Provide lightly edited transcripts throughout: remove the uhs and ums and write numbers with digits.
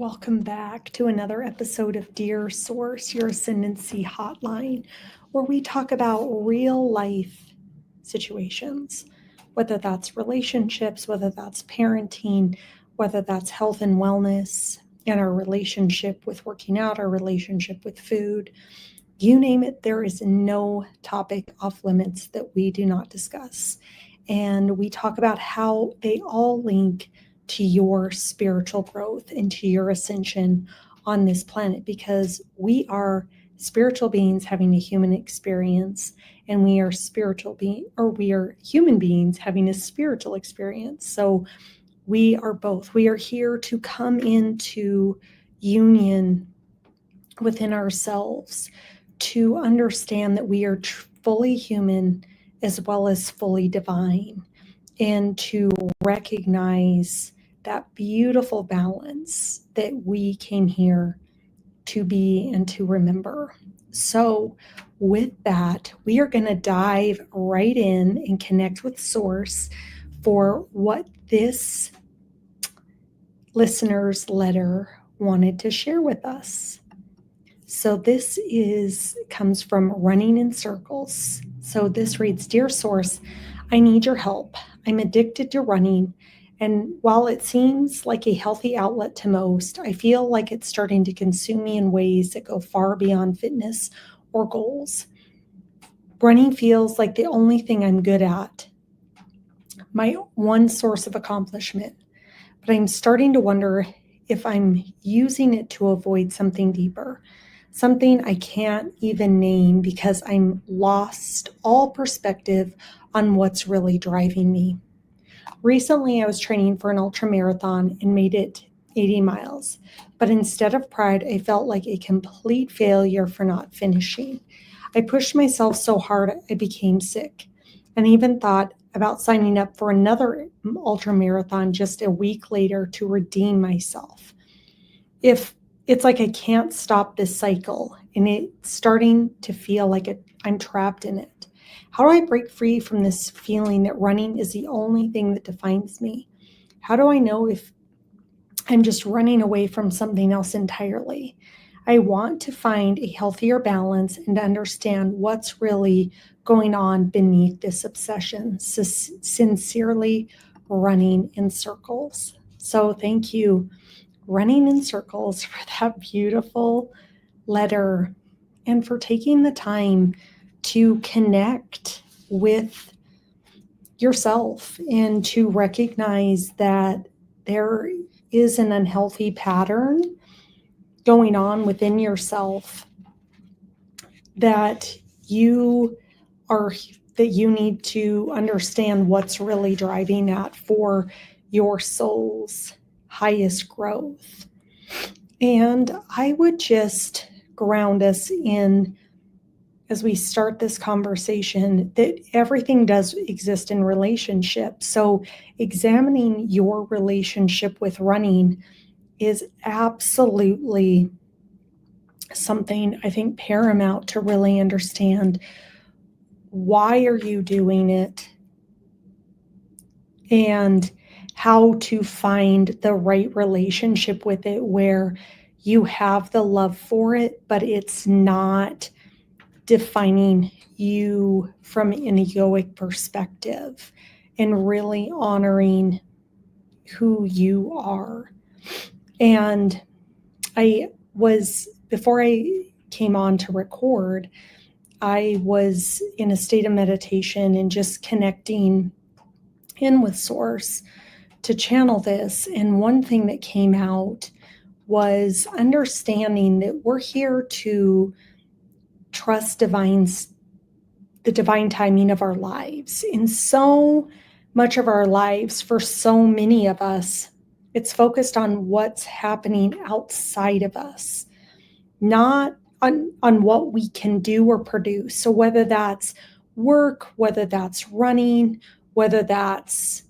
Welcome back to another episode of Dear Source, your Ascendancy Hotline, where we talk about real life situations, whether that's relationships, whether that's parenting, whether that's health and wellness, and our relationship with working out, our relationship with food. You name it, there is no topic off limits that we do not discuss. And we talk about how they all link to your spiritual growth and to your ascension on this planet, because we are spiritual beings having a human experience, and we are we are human beings having a spiritual experience. So we are both. We are here to come into union within ourselves, to understand that we are fully human as well as fully divine, and to recognize that beautiful balance that we came here to be and to remember. So with that, we are going to dive right in and connect with Source for what this listener's letter wanted to share with us. So this comes from Running in Circles. So this reads, Dear Source, I need your help. I'm addicted to running, and while it seems like a healthy outlet to most, I feel like it's starting to consume me in ways that go far beyond fitness or goals. Running feels like the only thing I'm good at, my one source of accomplishment, but I'm starting to wonder if I'm using it to avoid something deeper, something I can't even name because I'm lost all perspective on what's really driving me. Recently, I was training for an ultra marathon and made it 80 miles, but instead of pride, I felt like a complete failure for not finishing. I pushed myself so hard I became sick, and even thought about signing up for another ultra marathon just a week later to redeem myself. If it's like I can't stop this cycle, and it's starting to feel like I'm trapped in it. How do I break free from this feeling that running is the only thing that defines me? How do I know if I'm just running away from something else entirely? I want to find a healthier balance and understand what's really going on beneath this obsession. Sincerely, Running in Circles. So thank you, Running in Circles, for that beautiful letter and for taking the time to connect with yourself and to recognize that there is an unhealthy pattern going on within yourself that you need to understand what's really driving that for your soul's highest growth. And I would just ground us in, as we start this conversation, that everything does exist in relationship. So examining your relationship with running is absolutely something I think paramount to really understand. Why are you doing it? And how to find the right relationship with it where you have the love for it, but it's not defining you from an egoic perspective, and really honoring who you are. And before I came on to record, I was in a state of meditation and just connecting in with Source to channel this. And one thing that came out was understanding that we're here to trust the divine timing of our lives. In so much of our lives, for so many of us, it's focused on what's happening outside of us, not on what we can do or produce. So whether that's work, whether that's running, whether that's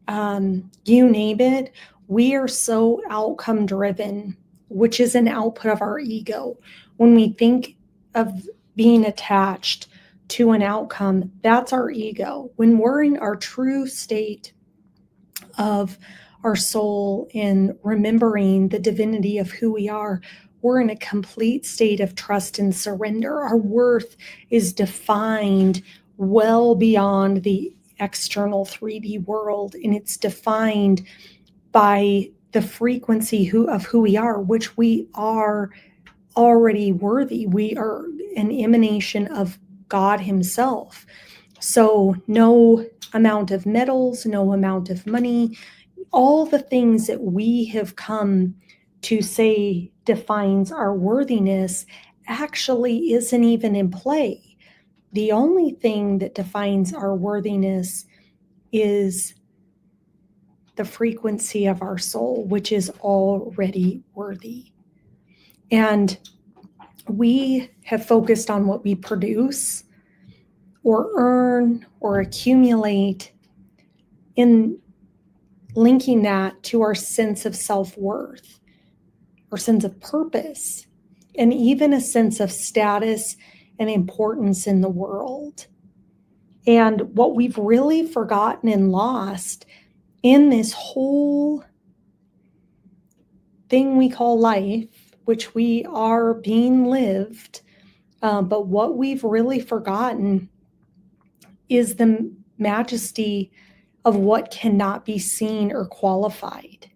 you name it, we are so outcome driven, which is an output of our ego. When we think of being attached to an outcome, that's our ego. When we're in our true state of our soul in remembering the divinity of who we are, we're in a complete state of trust and surrender. Our worth is defined well beyond the external 3D world, and it's defined by the frequency of who we are, which we are already worthy. We are an emanation of God Himself. So no amount of medals, no amount of money, all the things that we have come to say defines our worthiness actually isn't even in play. The only thing that defines our worthiness is the frequency of our soul, which is already worthy. And we have focused on what we produce or earn or accumulate, in linking that to our sense of self-worth or sense of purpose, and even a sense of status and importance in the world. And what we've really forgotten and lost in this whole thing we call life, which we are being lived, but what we've really forgotten is the majesty of what cannot be seen or qualified.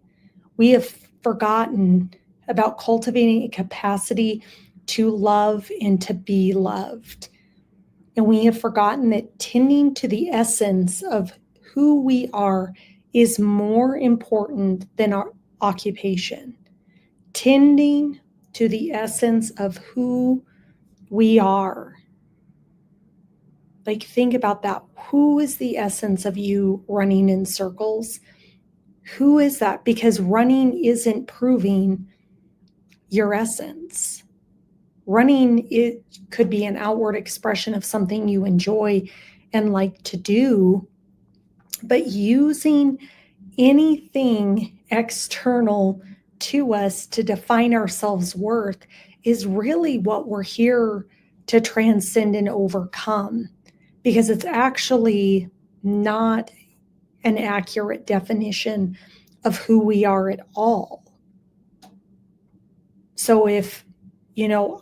We have forgotten about cultivating a capacity to love and to be loved. And we have forgotten that tending to the essence of who we are is more important than our occupation. Tending to the essence of who we are. Like, think about that. Who is the essence of you running in circles? Who is that? Because running isn't proving your essence. Running, it could be an outward expression of something you enjoy and like to do, but using anything external to us to define our self-worth is really what we're here to transcend and overcome, because it's actually not an accurate definition of who we are at all. So if,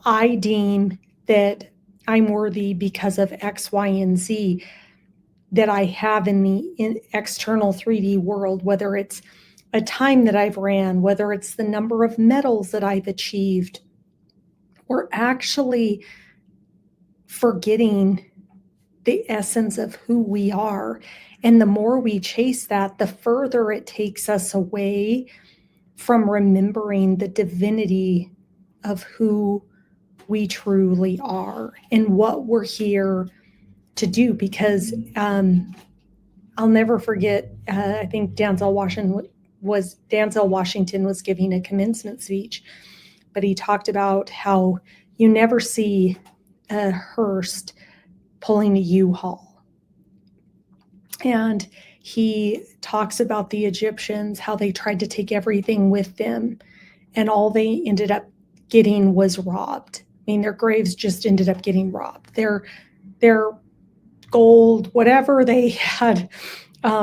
I deem that I'm worthy because of X, Y, and Z that I have in the external 3D world, whether it's a time that I've ran, whether it's the number of medals that I've achieved, we're actually forgetting the essence of who we are. And the more we chase that, the further it takes us away from remembering the divinity of who we truly are and what we're here to do. Because I'll never forget, I think Denzel Washington was giving a commencement speech, but he talked about how you never see a hearse pulling a U-Haul. And he talks about the Egyptians, how they tried to take everything with them, and all they ended up getting was robbed. I mean, their graves just ended up getting robbed. Their gold, whatever they had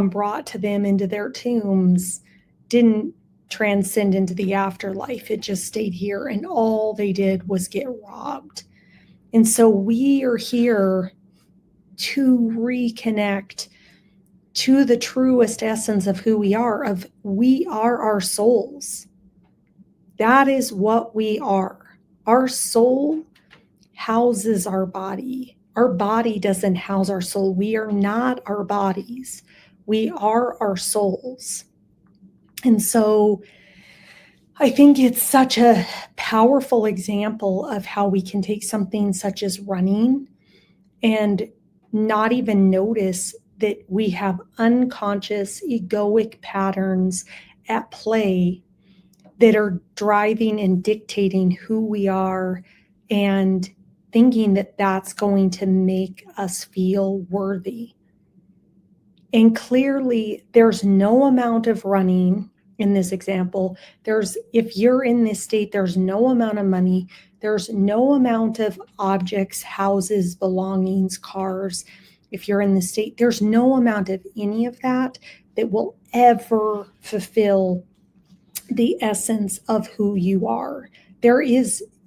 brought to them into their tombs, didn't transcend into the afterlife. It just stayed here, and all they did was get robbed. And so we are here to reconnect to the truest essence of who we are our souls. That is what we are. Our soul houses our body. Our body doesn't house our soul. We are not our bodies. We are our souls. And so I think it's such a powerful example of how we can take something such as running and not even notice that we have unconscious egoic patterns at play that are driving and dictating who we are, and thinking that that's going to make us feel worthy. And clearly, there's no amount of running in this example. If you're in this state, there's no amount of money, there's no amount of objects, houses, belongings, cars. If you're in this state, there's no amount of any of that will ever fulfill the essence of who you are.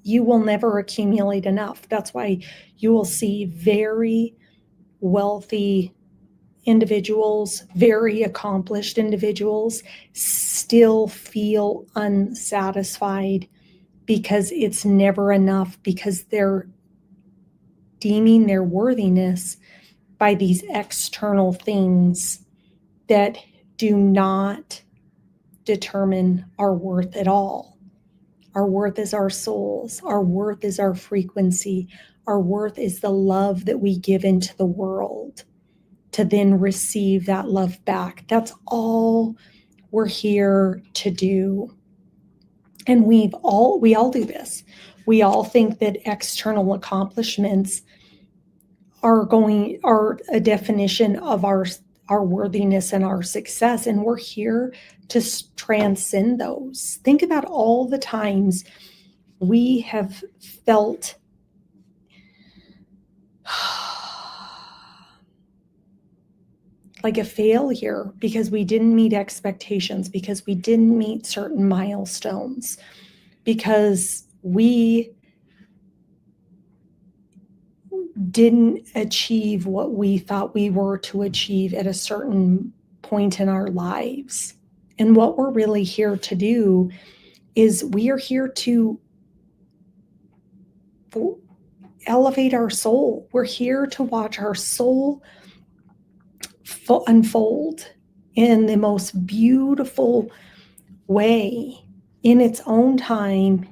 You will never accumulate enough. That's why you will see very wealthy individuals, very accomplished individuals, still feel unsatisfied because it's never enough, because they're deeming their worthiness by these external things that do not determine our worth at all. Our worth is our souls. Our worth is our frequency. Our worth is the love that we give into the world to then receive that love back. That's all we're here to do. And we all do this. We all think that external accomplishments are a definition of our worthiness and our success, and we're here to transcend those. Think about all the times we have felt like a failure because we didn't meet expectations, because we didn't meet certain milestones, because we didn't achieve what we thought we were to achieve at a certain point in our lives. And what we're really here to do is we are here to elevate our soul. We're here to watch our soul unfold in the most beautiful way, in its own time,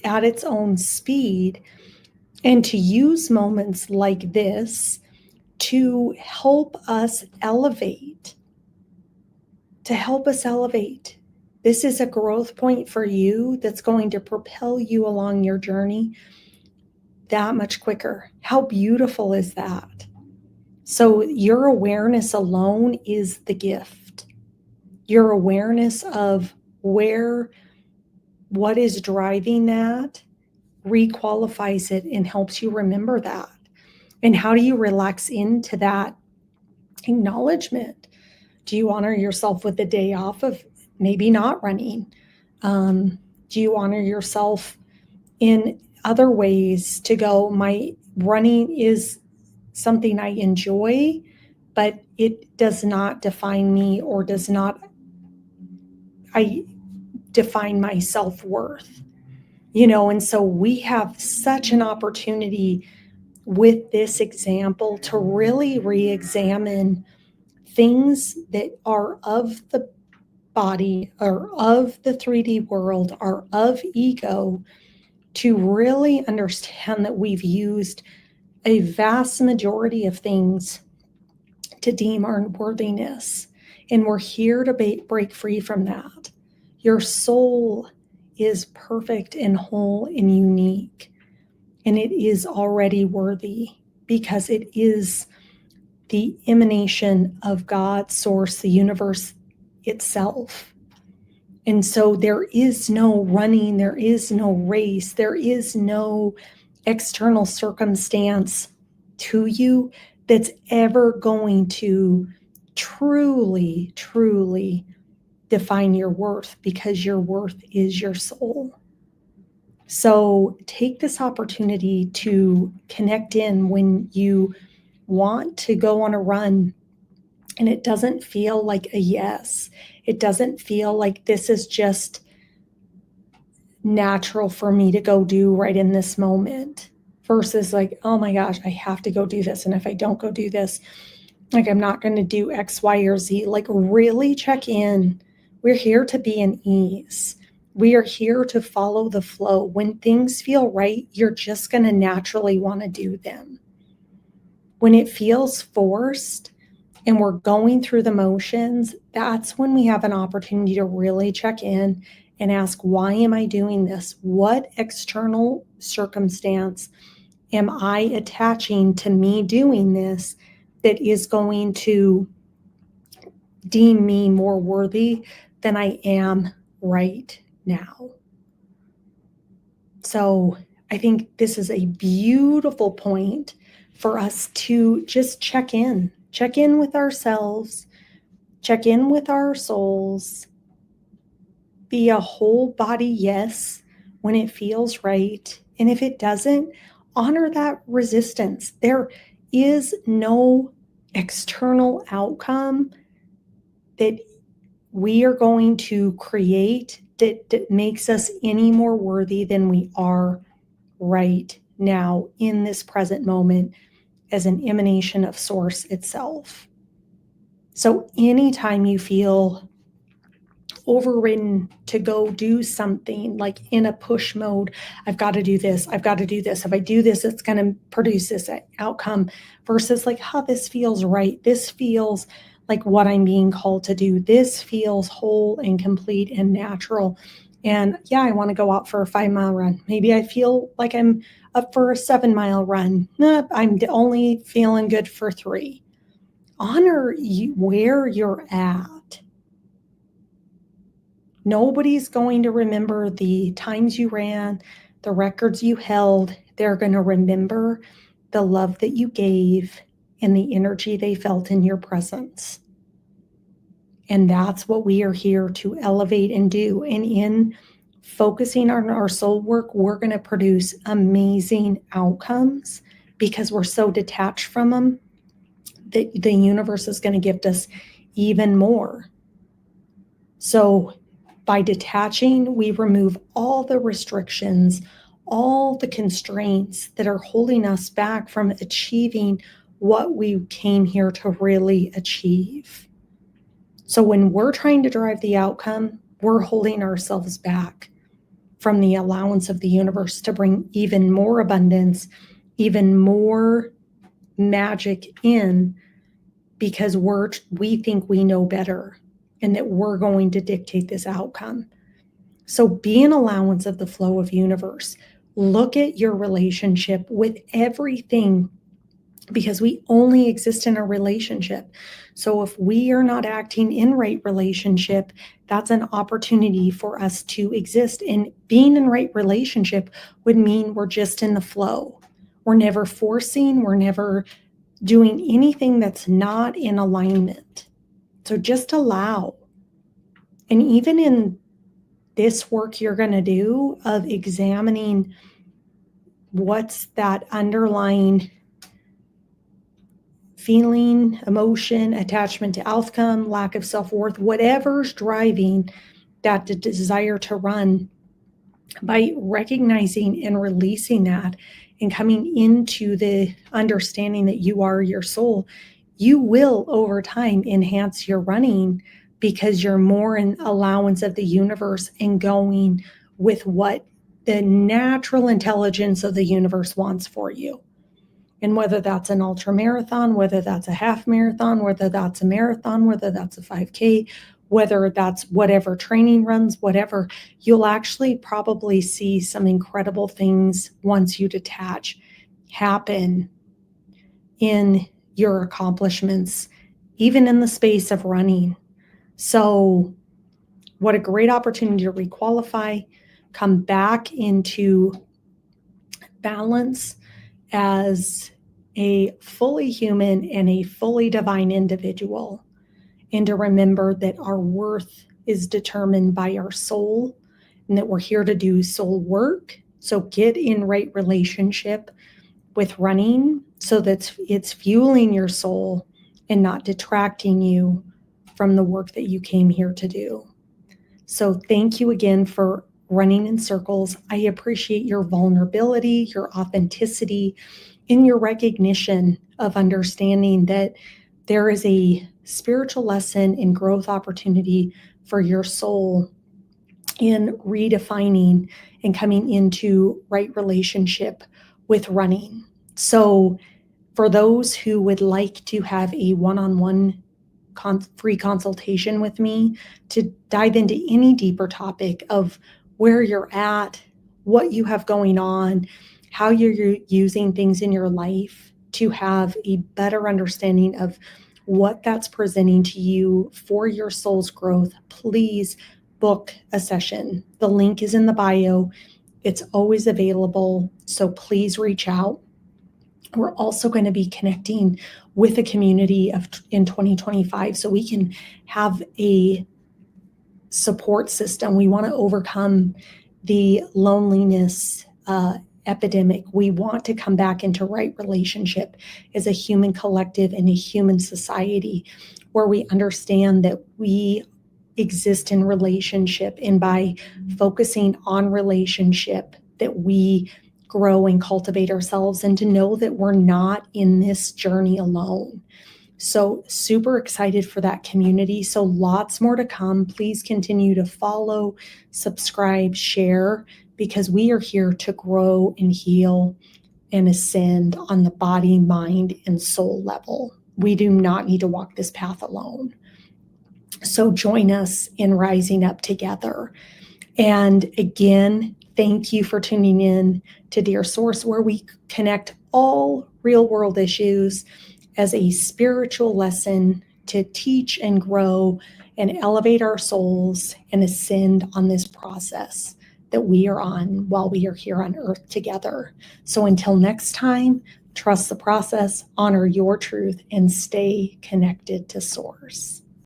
at its own speed, and to use moments like this to help us elevate. This is a growth point for you that's going to propel you along your journey that much quicker. How beautiful is that? So your awareness alone is the gift. Your awareness of what is driving that requalifies it and helps you remember that. And how do you relax into that acknowledgement? Do you honor yourself with a day off of maybe not running? Do you honor yourself in other ways to go, my running is something I enjoy, but it does not define me, or I define my self-worth, and so we have such an opportunity with this example to really re-examine things that are of the body or of the 3D world or of ego, to really understand that we've used a vast majority of things to deem our worthiness. And we're here to break free from that. Your soul is perfect and whole and unique. And it is already worthy because it is the emanation of God, source, the universe itself. And so there is no running, there is no race, there is no external circumstance to you that's ever going to truly, truly define your worth, because your worth is your soul. So take this opportunity to connect in when you want to go on a run and it doesn't feel like a yes. It doesn't feel like this is just natural for me to go do right in this moment, versus like, oh my gosh, I have to go do this. And if I don't go do this, like, I'm not going to do X, Y, or Z. Like, really check in. We're here to be in ease. We are here to follow the flow. When things feel right, you're just going to naturally want to do them. When it feels forced and we're going through the motions, that's when we have an opportunity to really check in and ask, why am I doing this? What external circumstance am I attaching to me doing this that is going to deem me more worthy than I am right now? So I think this is a beautiful point for us to just check in with ourselves, check in with our souls, be a whole body yes when it feels right. And if it doesn't, honor that resistance. There is no external outcome that we are going to create that makes us any more worthy than we are right now in this present moment as an emanation of source itself. So anytime you feel overridden to go do something like in a push mode, I've got to do this, I've got to do this. If I do this, it's going to produce this outcome versus like, how this feels right. This feels like what I'm being called to do. This feels whole and complete and natural. And yeah, I want to go out for a 5-mile run. Maybe I feel like I'm up for a 7-mile run. Nope, I'm only feeling good for 3. Honor where you're at. Nobody's going to remember the times you ran, the records you held. They're going to remember the love that you gave and the energy they felt in your presence. And that's what we are here to elevate and do. And in focusing on our soul work, we're going to produce amazing outcomes because we're so detached from them that the universe is going to gift us even more. So by detaching, we remove all the restrictions, all the constraints that are holding us back from achieving what we came here to really achieve. So when we're trying to drive the outcome, we're holding ourselves back from the allowance of the universe to bring even more abundance, even more magic in, because we think we know better and that we're going to dictate this outcome. So be an allowance of the flow of universe. Look at your relationship with everything, because we only exist in a relationship. So if we are not acting in right relationship, that's an opportunity for us to exist. And being in right relationship would mean we're just in the flow. We're never forcing, we're never doing anything that's not in alignment. So just allow. And even in this work you're going to do of examining what's that underlying feeling, emotion, attachment to outcome, lack of self-worth, whatever's driving that desire to run, by recognizing and releasing that and coming into the understanding that you are your soul, you will over time enhance your running because you're more in allowance of the universe and going with what the natural intelligence of the universe wants for you. And whether that's an ultra marathon, whether that's a half marathon, whether that's a marathon, whether that's a 5K, whether that's whatever training runs, whatever, you'll actually probably see some incredible things once you detach happen in your accomplishments, even in the space of running. So what a great opportunity to requalify, come back into balance as a fully human and a fully divine individual, and to remember that our worth is determined by our soul and that we're here to do soul work. So get in right relationship with running so that it's fueling your soul and not detracting you from the work that you came here to do. So thank you again for running in circles. I appreciate your vulnerability, your authenticity, and your recognition of understanding that there is a spiritual lesson and growth opportunity for your soul in redefining and coming into right relationship with running. So for those who would like to have a one-on-one free consultation with me to dive into any deeper topic of where you're at, what you have going on, how you're using things in your life to have a better understanding of what that's presenting to you for your soul's growth, please book a session. The link is in the bio. It's always available. So please reach out. We're also going to be connecting with a community in 2025 so we can have a support system. We want to overcome the loneliness epidemic. We want to come back into right relationship as a human collective and a human society where we understand that we exist in relationship, and by focusing on relationship that we grow and cultivate ourselves, and to know that we're not in this journey alone. So super excited for that community. So lots more to come. Please continue to follow, subscribe, share, because we are here to grow and heal and ascend on the body, mind, and soul level. We do not need to walk this path alone. So join us in rising up together. And again, thank you for tuning in to Dear Source, where we connect all real world issues as a spiritual lesson to teach and grow and elevate our souls and ascend on this process that we are on while we are here on earth together. So until next time, trust the process, honor your truth, and stay connected to Source.